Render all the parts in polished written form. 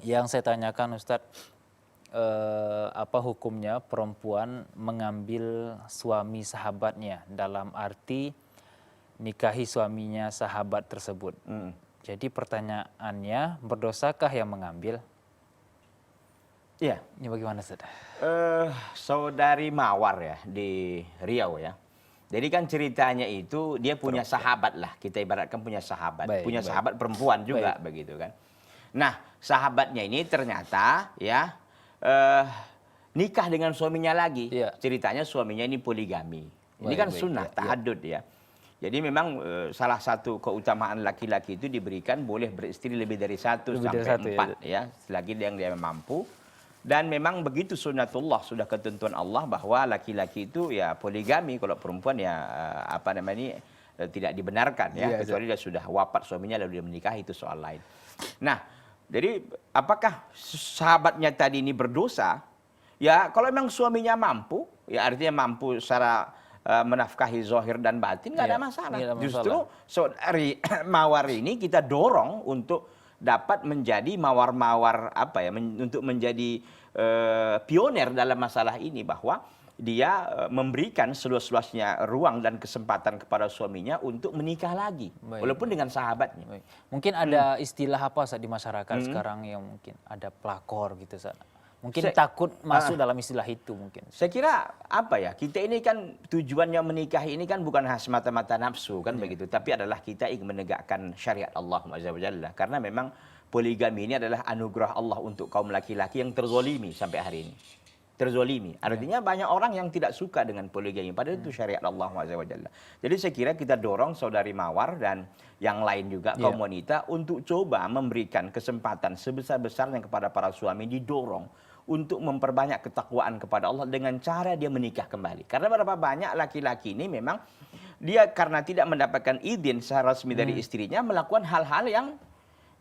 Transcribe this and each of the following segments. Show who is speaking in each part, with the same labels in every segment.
Speaker 1: Yang saya tanyakan Ustadz, apa hukumnya perempuan mengambil suami sahabatnya dalam arti nikahi suaminya sahabat tersebut. Jadi pertanyaannya, berdosakah yang mengambil?
Speaker 2: Iya,
Speaker 1: Ini bagaimana Ustaz?
Speaker 2: saudari Mawar ya di Riau ya. Jadi kan ceritanya itu dia punya sahabat lah, kita ibaratkan punya sahabat,
Speaker 1: Baik,
Speaker 2: punya
Speaker 1: baik.
Speaker 2: sahabat perempuan juga begitu kan. Nah, sahabatnya ini ternyata ya nikah dengan suaminya lagi.
Speaker 1: Iya.
Speaker 2: Ceritanya suaminya ini poligami. Ini
Speaker 1: Baik,
Speaker 2: kan
Speaker 1: baik,
Speaker 2: sunnah,
Speaker 1: iya, iya.
Speaker 2: tahadud ya. Jadi memang salah satu keutamaan laki-laki itu diberikan boleh beristri lebih dari satu
Speaker 1: Lebih dari
Speaker 2: sampai
Speaker 1: satu, ya.
Speaker 2: empat ya, selagi dia mampu. Dan memang begitu sunnatullah, sudah ketentuan Allah bahwa laki-laki itu ya poligami, kalau perempuan ya apa namanya ini tidak dibenarkan ya,
Speaker 1: Iya,
Speaker 2: kecuali dia sudah wafat suaminya lalu dia menikah, itu soal lain. Nah, jadi apakah sahabatnya tadi ini berdosa? Ya kalau memang suaminya mampu, ya artinya mampu secara menafkahi zahir dan batin, nggak ada
Speaker 1: Iya,
Speaker 2: masalah.
Speaker 1: nggak ada masalah.
Speaker 2: Justru saudari Mawar ini kita dorong untuk dapat menjadi mawar-mawar apa ya, untuk menjadi pioner dalam masalah ini, bahwa dia memberikan seluas-luasnya ruang dan kesempatan kepada suaminya untuk menikah lagi,
Speaker 1: Baik,
Speaker 2: walaupun dengan sahabatnya.
Speaker 1: Baik. Mungkin ada istilah apa Ustaz di masyarakat sekarang yang mungkin ada pelakor gitu Ustaz. Mungkin takut masuk dalam istilah itu mungkin.
Speaker 2: Saya kira apa ya, kita ini kan tujuannya menikahi ini kan bukan semata-mata nafsu kan begitu, tapi adalah kita ingin menegakkan syariat Allah Azza wa Jalla. Karena memang poligami ini adalah anugerah Allah untuk kaum laki-laki yang terzolimi sampai hari ini. Terzolimi, artinya banyak orang yang tidak suka dengan poligami, padahal itu syariat Allah Azza wa Jalla. Jadi saya kira kita dorong saudari Mawar dan yang lain juga kaum wanita untuk coba memberikan kesempatan sebesar-besarnya kepada para suami, didorong untuk memperbanyak ketakwaan kepada Allah dengan cara dia menikah kembali. Karena berapa banyak laki-laki ini memang dia karena tidak mendapatkan izin secara resmi dari istrinya melakukan hal-hal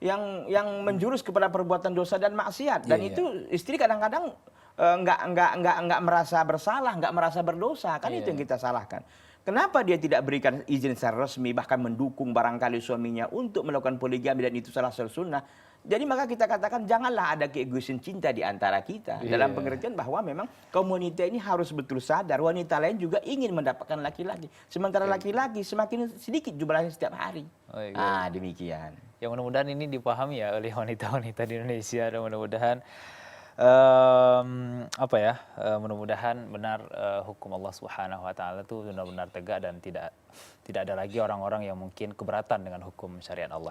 Speaker 2: yang menjurus kepada perbuatan dosa dan maksiat, dan itu istri kadang-kadang nggak merasa bersalah, nggak merasa berdosa, kan itu yang kita salahkan. Kenapa dia tidak berikan izin secara resmi, bahkan mendukung barangkali suaminya untuk melakukan poligami, dan itu salah satu sunnah. Jadi maka kita katakan janganlah ada keegoisan cinta di antara kita. Dalam pengertian bahwa memang kaum wanita ini harus betul sadar wanita lain juga ingin mendapatkan laki-laki. Sementara laki-laki semakin sedikit jumlahnya setiap hari. Demikian.
Speaker 1: Ya mudah-mudahan ini dipahami ya oleh wanita-wanita di Indonesia, dan mudah-mudahan mudah-mudahan benar hukum Allah Subhanahu wa taala itu benar-benar tegak dan tidak ada lagi orang-orang yang mungkin keberatan dengan hukum syariat Allah.